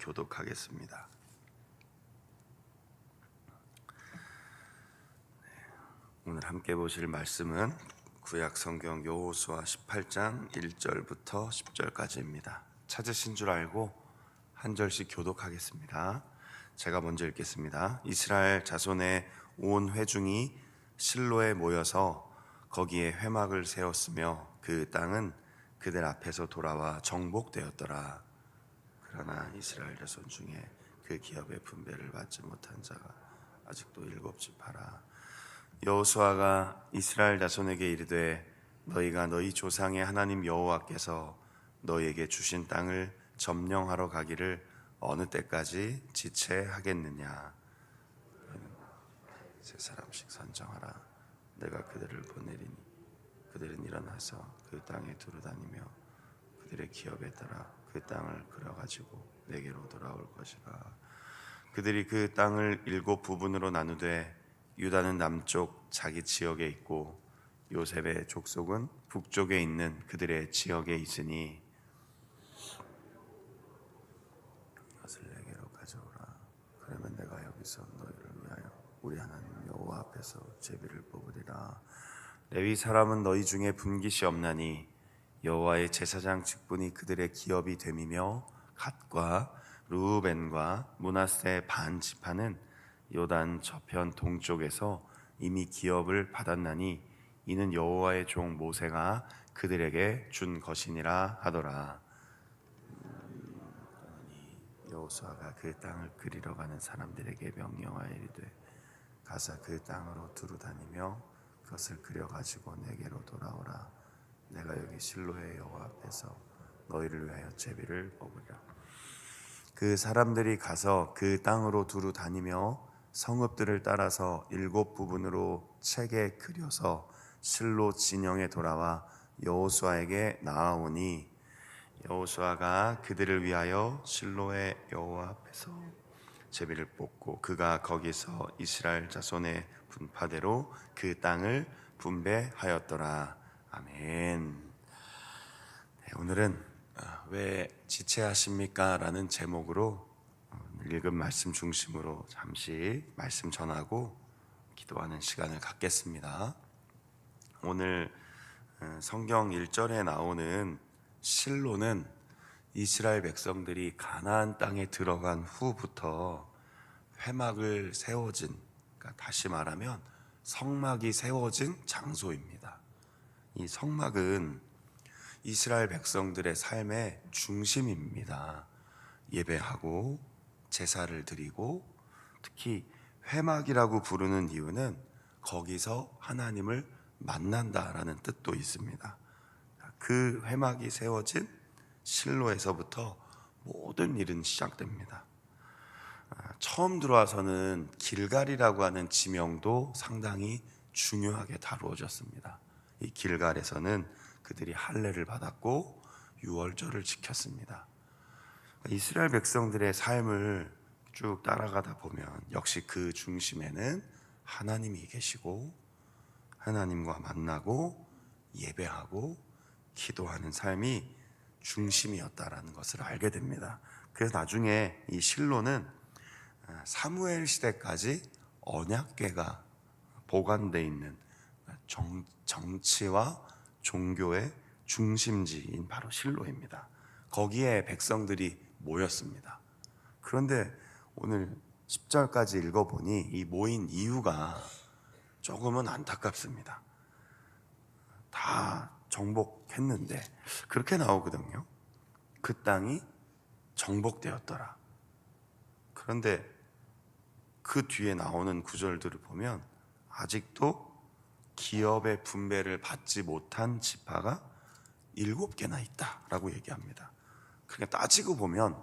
교독하겠습니다. 오늘 함께 보실 말씀은 구약 성경 여호수아 18장 1절부터 10절까지입니다. 찾으신 줄 알고 한 절씩 교독하겠습니다. 제가 먼저 읽겠습니다. 이스라엘 자손의 온 회중이 실로에 모여서 거기에 회막을 세웠으며 그 땅은 그들 앞에서 돌아와 정복되었더라. 그러나 이스라엘 자손 중에 그 기업의 분배를 받지 못한 자가 아직도 7지파라. 여호수아가 이스라엘 자손에게 이르되 너희가 너희 조상의 하나님 여호와께서 너희에게 주신 땅을 점령하러 가기를 어느 때까지 지체하겠느냐. 세 사람씩 선정하라. 내가 그들을 보내리니 그들은 일어나서 그 땅에 두루다니며 그들의 기업에 따라 그 땅을 끌어가지고 내게로 돌아올 것이라. 그들이 그 땅을 7 부분으로 나누되 유다는 남쪽 자기 지역에 있고 요셉의 족속은 북쪽에 있는 그들의 지역에 있으니 이것을 내게로 가져오라. 그러면 내가 여기서 너희를 위하여 우리 하나님 여호와 앞에서 제비를 뽑으리라. 레위 사람은 너희 중에 분깃이 없나니 여호와의 제사장 직분이 그들의 기업이 됨이며 갓과 르우벤과 므낫세 반 지파는 요단 저편 동쪽에서 이미 기업을 받았나니 이는 여호와의 종 모세가 그들에게 준 것이니라 하더라. 여호수아가 그 땅을 그리러 가는 사람들에게 명령하여 이르되 가서 그 땅으로 두루다니며 그것을 그려 가지고 내게로 돌아오라. 내가 여기 실로의 여호와 앞에서 너희를 위하여 제비를 뽑으리라. 그 사람들이 가서 그 땅으로 두루 다니며 성읍들을 따라서 7 부분으로 책에 그려서 실로 진영에 돌아와 여호수아에게 나아오니 여호수아가 그들을 위하여 실로의 여호와 앞에서 제비를 뽑고 그가 거기서 이스라엘 자손의 분파대로 그 땅을 분배하였더라. 아멘. 오늘은 왜 지체하십니까? 라는 제목으로 읽은 말씀 중심으로 잠시 말씀 전하고 기도하는 시간을 갖겠습니다. 오늘 성경 1절에 나오는 실로는 이스라엘 백성들이 가나안 땅에 들어간 후부터 회막을 세워진, 그러니까 다시 말하면 성막이 세워진 장소입니다. 이 성막은 이스라엘 백성들의 삶의 중심입니다. 예배하고 제사를 드리고 특히 회막이라고 부르는 이유는 거기서 하나님을 만난다라는 뜻도 있습니다. 그 회막이 세워진 실로에서부터 모든 일은 시작됩니다. 처음 들어와서는 길갈이라고 하는 지명도 상당히 중요하게 다루어졌습니다. 이 길갈에서는 그들이 할례를 받았고 유월절을 지켰습니다. 이스라엘 백성들의 삶을 쭉 따라가다 보면 역시 그 중심에는 하나님이 계시고 하나님과 만나고 예배하고 기도하는 삶이 중심이었다라는 것을 알게 됩니다. 그래서 나중에 이 실로는 사무엘 시대까지 언약궤가 보관되어 있는 정치와 종교의 중심지인 바로 실로입니다. 거기에 백성들이 모였습니다. 그런데 오늘 10절까지 읽어보니 이 모인 이유가 조금은 안타깝습니다. 다 정복했는데 그렇게 나오거든요. 그 땅이 정복되었더라. 그런데 그 뒤에 나오는 구절들을 보면 아직도 기업의 분배를 받지 못한 지파가 7개나 있다라고 얘기합니다. 그러니까 따지고 보면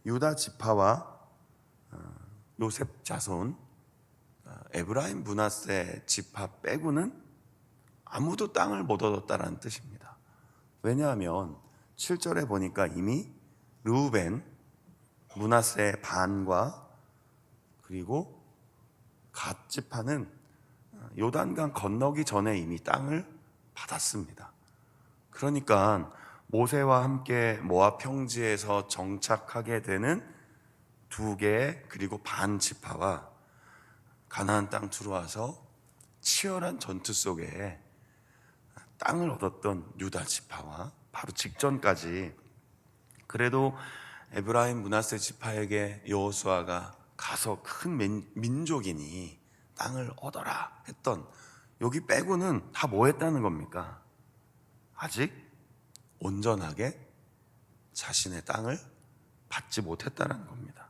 유다 지파와 요셉 자손, 에브라임 므낫세 지파 빼고는 아무도 땅을 못 얻었다라는 뜻입니다. 왜냐하면 7절에 보니까 이미 르우벤, 므낫세 반과 그리고 갓 지파는 요단강 건너기 전에 이미 땅을 받았습니다. 그러니까 모세와 함께 모압 평지에서 정착하게 되는 2개 그리고 반 지파와 가나안 땅 들어와서 치열한 전투 속에 땅을 얻었던 유다 지파와 바로 직전까지 그래도 에브라임 므낫세 지파에게 여호수아가 가서 큰 민족이니 땅을 얻어라 했던 여기 빼고는 다 뭐 했다는 겁니까? 아직 온전하게 자신의 땅을 받지 못했다는 겁니다.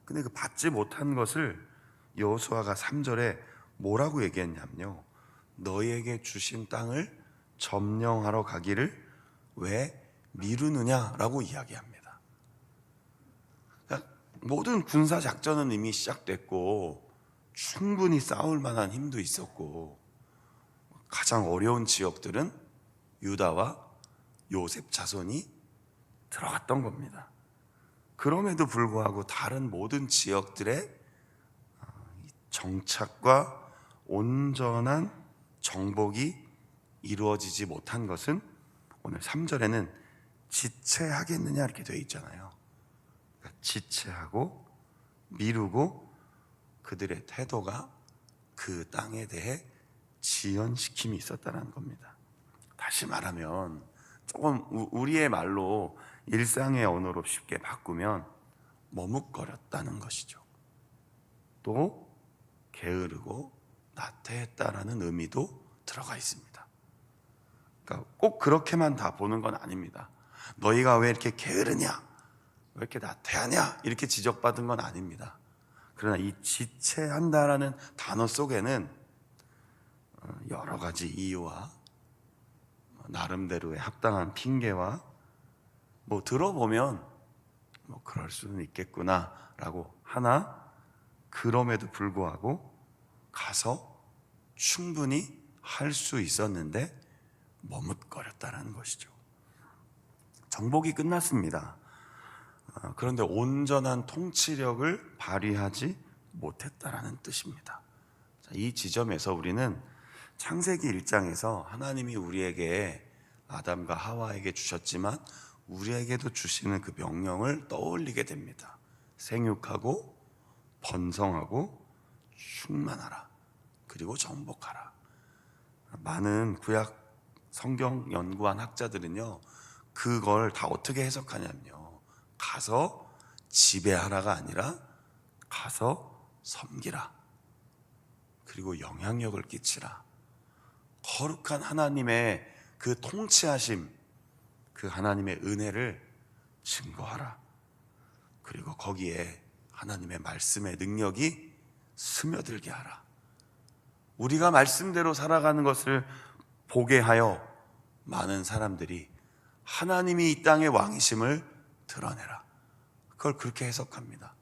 근데 그 받지 못한 것을 여호수아가 3절에 뭐라고 얘기했냐면요, 너희에게 주신 땅을 점령하러 가기를 왜 미루느냐라고 이야기합니다. 그러니까 모든 군사 작전은 이미 시작됐고 충분히 싸울 만한 힘도 있었고 가장 어려운 지역들은 유다와 요셉 자손이 들어갔던 겁니다. 그럼에도 불구하고 다른 모든 지역들의 정착과 온전한 정복이 이루어지지 못한 것은 오늘 3절에는 지체하겠느냐 이렇게 되어 있잖아요. 그러니까 지체하고 미루고 그들의 태도가 그 땅에 대해 지연시킴이 있었다는 겁니다. 다시 말하면 조금 우리의 말로 일상의 언어로 쉽게 바꾸면 머뭇거렸다는 것이죠. 또 게으르고 나태했다라는 의미도 들어가 있습니다. 그러니까 꼭 그렇게만 다 보는 건 아닙니다. 너희가 왜 이렇게 게으르냐, 왜 이렇게 나태하냐 이렇게 지적받은 건 아닙니다. 그러나 이 지체한다라는 단어 속에는 여러 가지 이유와 나름대로의 합당한 핑계와 들어보면 그럴 수는 있겠구나라고 하나, 그럼에도 불구하고 가서 충분히 할 수 있었는데 머뭇거렸다는 것이죠. 정복이 끝났습니다. 그런데 온전한 통치력을 발휘하지 못했다라는 뜻입니다. 이 지점에서 우리는 창세기 1장에서 하나님이 우리에게 아담과 하와에게 주셨지만 우리에게도 주시는 그 명령을 떠올리게 됩니다. 생육하고 번성하고 충만하라, 그리고 정복하라. 많은 구약 성경 연구한 학자들은요, 그걸 다 어떻게 해석하냐면요, 가서 지배하라가 아니라 가서 섬기라, 그리고 영향력을 끼치라. 거룩한 하나님의 그 통치하심, 그 하나님의 은혜를 증거하라. 그리고 거기에 하나님의 말씀의 능력이 스며들게 하라. 우리가 말씀대로 살아가는 것을 보게 하여 많은 사람들이 하나님이 이 땅의 왕이심을 드러내라. 그걸 그렇게 해석합니다.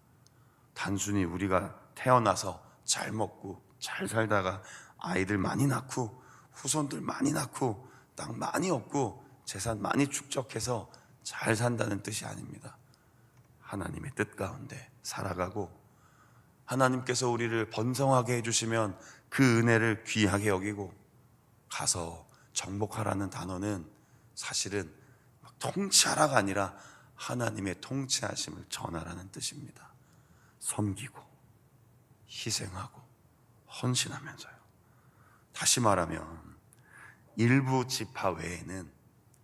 단순히 우리가 태어나서 잘 먹고 잘 살다가 아이들 많이 낳고 후손들 많이 낳고 땅 많이 얻고 재산 많이 축적해서 잘 산다는 뜻이 아닙니다. 하나님의 뜻 가운데 살아가고 하나님께서 우리를 번성하게 해주시면 그 은혜를 귀하게 여기고 가서 정복하라는 단어는 사실은 통치하라가 아니라 하나님의 통치하심을 전하라는 뜻입니다. 섬기고 희생하고 헌신하면서요. 다시 말하면 일부 지파 외에는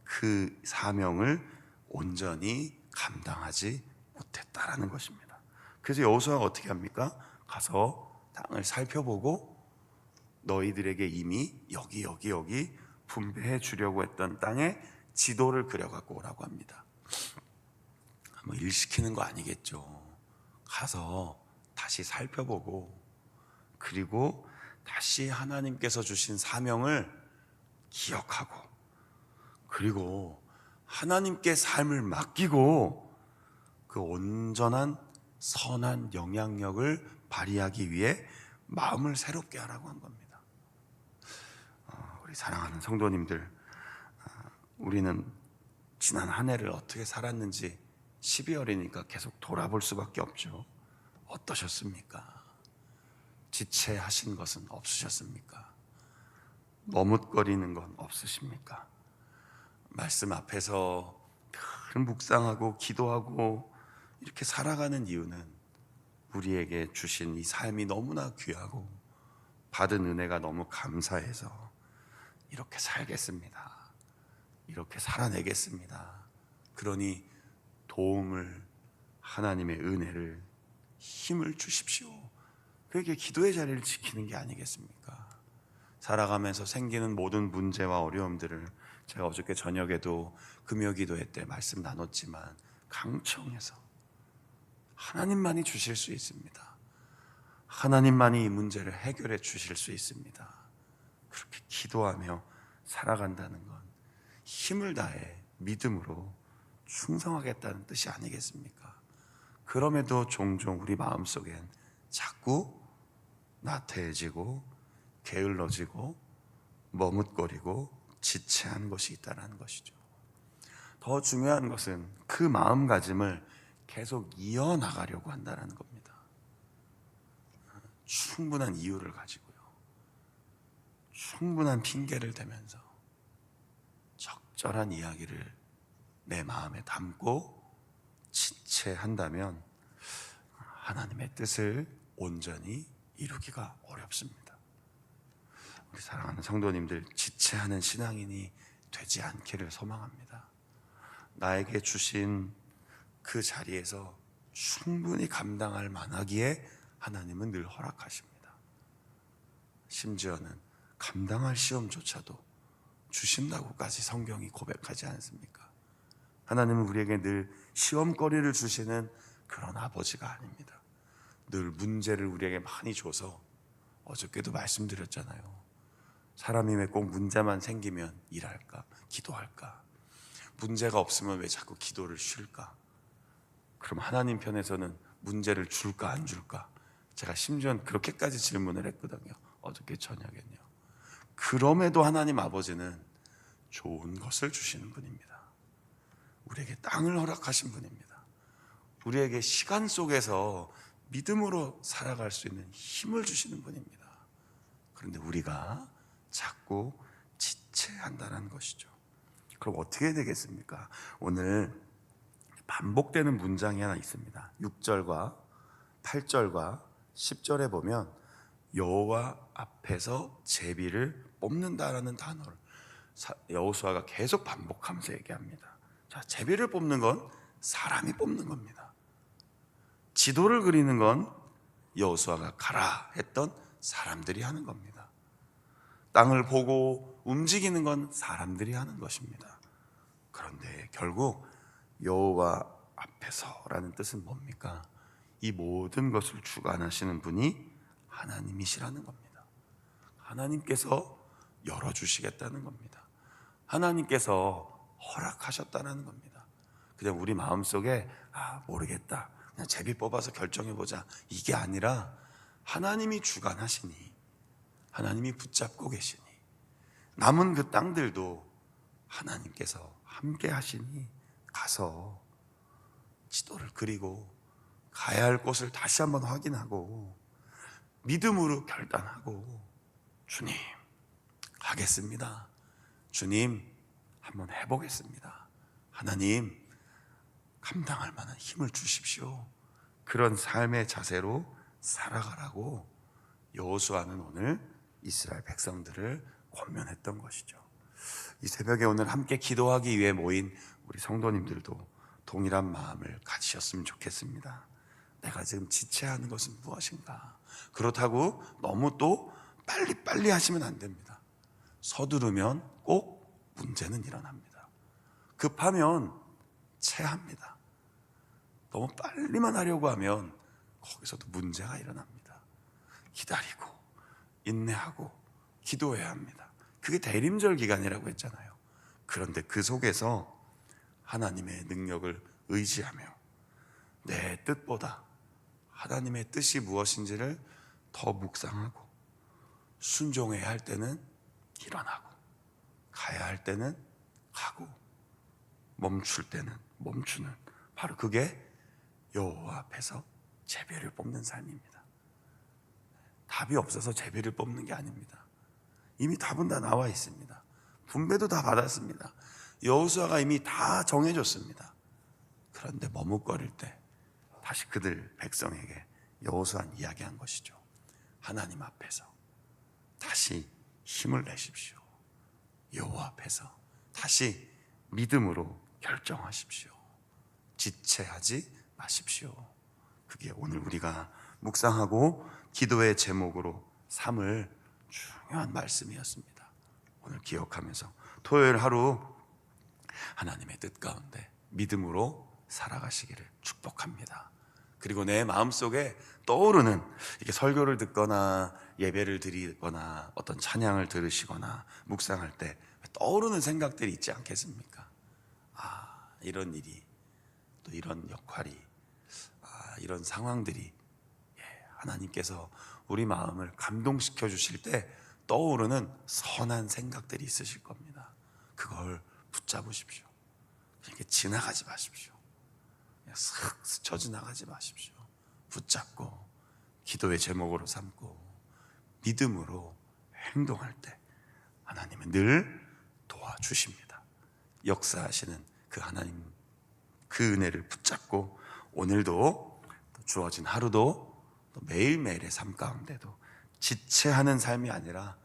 그 사명을 온전히 감당하지 못했다라는 것입니다. 그래서 여호수아가 어떻게 합니까? 가서 땅을 살펴보고 너희들에게 이미 여기 분배해 주려고 했던 땅에 지도를 그려갖고 오라고 합니다. 일시키는 거 아니겠죠. 가서 다시 살펴보고 그리고 다시 하나님께서 주신 사명을 기억하고 그리고 하나님께 삶을 맡기고 그 온전한 선한 영향력을 발휘하기 위해 마음을 새롭게 하라고 한 겁니다. 우리 사랑하는 성도님들, 우리는 지난 한 해를 어떻게 살았는지 12월이니까 계속 돌아볼 수밖에 없죠. 어떠셨습니까? 지체하신 것은 없으셨습니까? 머뭇거리는 건 없으십니까? 말씀 앞에서 늘 묵상하고 기도하고 이렇게 살아가는 이유는 우리에게 주신 이 삶이 너무나 귀하고 받은 은혜가 너무 감사해서 이렇게 살겠습니다. 이렇게 살아내겠습니다. 그러니 도움을, 하나님의 은혜를, 힘을 주십시오. 그게 기도의 자리를 지키는 게 아니겠습니까? 살아가면서 생기는 모든 문제와 어려움들을 제가 어저께 저녁에도 금요기도회 때 말씀 나눴지만 강청해서 하나님만이 주실 수 있습니다. 하나님만이 이 문제를 해결해 주실 수 있습니다. 그렇게 기도하며 살아간다는 건 힘을 다해 믿음으로 충성하겠다는 뜻이 아니겠습니까? 그럼에도 종종 우리 마음속엔 자꾸 나태해지고 게을러지고 머뭇거리고 지체하는 것이 있다는 것이죠. 더 중요한 것은 그 마음가짐을 계속 이어나가려고 한다는 겁니다. 충분한 이유를 가지고요, 충분한 핑계를 대면서 적절한 이야기를 내 마음에 담고 지체한다면 하나님의 뜻을 온전히 이루기가 어렵습니다. 우리 사랑하는 성도님들, 지체하는 신앙인이 되지 않기를 소망합니다. 나에게 주신 그 자리에서 충분히 감당할 만하기에 하나님은 늘 허락하십니다. 심지어는 감당할 시험조차도 주신다고까지 성경이 고백하지 않습니까? 하나님은 우리에게 늘 시험거리를 주시는 그런 아버지가 아닙니다. 늘 문제를 우리에게 많이 줘서, 어저께도 말씀드렸잖아요. 사람이 왜 꼭 문제만 생기면 일할까? 기도할까? 문제가 없으면 왜 자꾸 기도를 쉴까? 그럼 하나님 편에서는 문제를 줄까 안 줄까? 제가 심지어는 그렇게까지 질문을 했거든요, 어저께 저녁엔요. 그럼에도 하나님 아버지는 좋은 것을 주시는 분입니다. 우리에게 땅을 허락하신 분입니다. 우리에게 시간 속에서 믿음으로 살아갈 수 있는 힘을 주시는 분입니다. 그런데 우리가 자꾸 지체한다는 것이죠. 그럼 어떻게 되겠습니까? 오늘 반복되는 문장이 하나 있습니다. 6절과 8절과 10절에 보면 여호와 앞에서 제비를 뽑는다라는 단어를 여호수아가 계속 반복하면서 얘기합니다. 자, 제비를 뽑는 건 사람이 뽑는 겁니다. 지도를 그리는 건 여호수아가 가라 했던 사람들이 하는 겁니다. 땅을 보고 움직이는 건 사람들이 하는 것입니다. 그런데 결국 여호와 앞에서라는 뜻은 뭡니까? 이 모든 것을 주관하시는 분이 하나님이시라는 겁니다. 하나님께서 열어주시겠다는 겁니다. 하나님께서 허락하셨다는 겁니다. 그냥 우리 마음속에 모르겠다, 그냥 제비 뽑아서 결정해보자, 이게 아니라 하나님이 주관하시니, 하나님이 붙잡고 계시니, 남은 그 땅들도 하나님께서 함께 하시니 가서 지도를 그리고 가야 할 곳을 다시 한번 확인하고 믿음으로 결단하고, 주님 하겠습니다, 주님 한번 해보겠습니다, 하나님 감당할 만한 힘을 주십시오, 그런 삶의 자세로 살아가라고 여호수아는 오늘 이스라엘 백성들을 권면했던 것이죠. 이 새벽에 오늘 함께 기도하기 위해 모인 우리 성도님들도 동일한 마음을 가지셨으면 좋겠습니다. 내가 지금 지체하는 것은 무엇인가? 그렇다고 너무 또 빨리빨리 하시면 안 됩니다. 서두르면 꼭 문제는 일어납니다. 급하면 체합니다. 너무 빨리만 하려고 하면 거기서도 문제가 일어납니다. 기다리고 인내하고 기도해야 합니다. 그게 대림절 기간이라고 했잖아요. 그런데 그 속에서 하나님의 능력을 의지하며 내 뜻보다 하나님의 뜻이 무엇인지를 더 묵상하고, 순종해야 할 때는 일어나고, 가야 할 때는 가고, 멈출 때는 멈추는, 바로 그게 여호와 앞에서 제비를 뽑는 삶입니다. 답이 없어서 제비를 뽑는 게 아닙니다. 이미 답은 다 나와 있습니다. 분배도 다 받았습니다. 여호수아가 이미 다 정해줬습니다. 그런데 머뭇거릴 때 다시 그들 백성에게 여호수아는 이야기한 것이죠. 하나님 앞에서 다시 힘을 내십시오. 여호와 앞에서 다시 믿음으로 결정하십시오. 지체하지 마십시오. 그게 오늘 우리가 묵상하고 기도의 제목으로 삼을 중요한 말씀이었습니다. 오늘 기억하면서 토요일 하루 하나님의 뜻 가운데 믿음으로 살아가시기를 축복합니다. 그리고 내 마음속에 떠오르는, 이게 설교를 듣거나 예배를 드리거나 어떤 찬양을 들으시거나 묵상할 때 떠오르는 생각들이 있지 않겠습니까? 이런 일이, 또 이런 역할이, 이런 상황들이, 하나님께서 우리 마음을 감동시켜 주실 때 떠오르는 선한 생각들이 있으실 겁니다. 그걸 붙잡으십시오. 이렇게 지나가지 마십시오. 그냥 슥 스쳐 지나가지 마십시오. 붙잡고 기도의 제목으로 삼고 믿음으로 행동할 때 하나님은 늘 도와주십니다. 역사하시는 그 하나님, 그 은혜를 붙잡고 오늘도 주어진 하루도 또 매일매일의 삶 가운데도 지체하는 삶이 아니라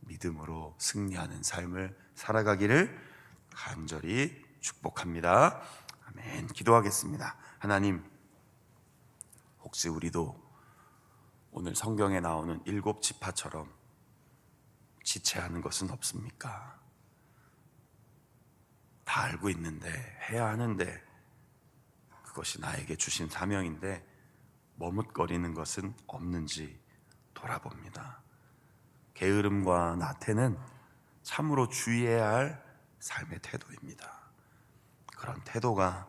믿음으로 승리하는 삶을 살아가기를 간절히 축복합니다. 아멘. 기도하겠습니다. 하나님, 혹시 우리도 오늘 성경에 나오는 7 지파처럼 지체하는 것은 없습니까? 다 알고 있는데, 해야 하는데, 그것이 나에게 주신 사명인데 머뭇거리는 것은 없는지 돌아봅니다. 게으름과 나태는 참으로 주의해야 할 삶의 태도입니다. 그런 태도가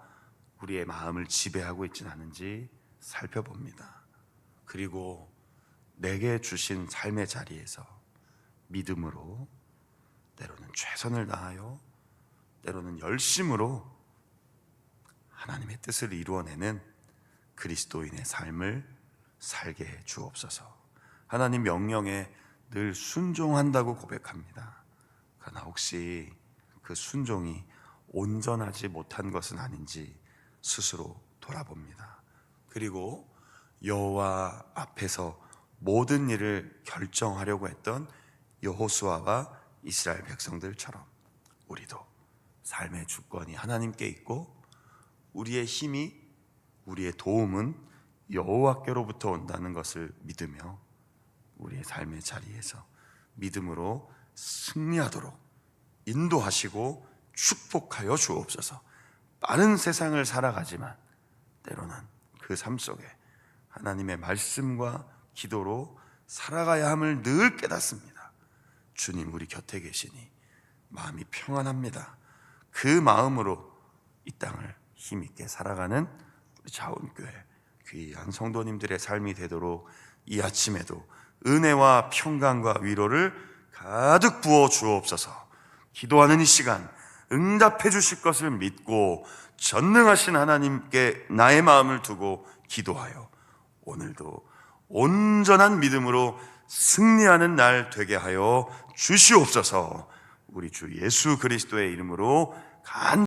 우리의 마음을 지배하고 있지는 않은지 살펴봅니다. 그리고 내게 주신 삶의 자리에서 믿음으로, 때로는 최선을 다하여, 때로는 열심으로 하나님의 뜻을 이루어내는 그리스도인의 삶을 살게 해 주옵소서. 하나님 명령에 늘 순종한다고 고백합니다. 그러나 혹시 그 순종이 온전하지 못한 것은 아닌지 스스로 돌아봅니다. 그리고 여호와 앞에서 모든 일을 결정하려고 했던 여호수아와 이스라엘 백성들처럼 우리도 삶의 주권이 하나님께 있고 우리의 힘이, 우리의 도움은 여호와께로부터 온다는 것을 믿으며 우리의 삶의 자리에서 믿음으로 승리하도록 인도하시고 축복하여 주옵소서. 빠른 세상을 살아가지만 때로는 그 삶 속에 하나님의 말씀과 기도로 살아가야 함을 늘 깨닫습니다. 주님 우리 곁에 계시니 마음이 평안합니다. 그 마음으로 이 땅을 힘있게 살아가는 자원교회 귀한 성도님들의 삶이 되도록 이 아침에도 은혜와 평강과 위로를 가득 부어 주옵소서. 기도하는 이 시간 응답해 주실 것을 믿고 전능하신 하나님께 나의 마음을 두고 기도하여 오늘도 온전한 믿음으로 승리하는 날 되게 하여 주시옵소서. 우리 주 예수 그리스도의 이름으로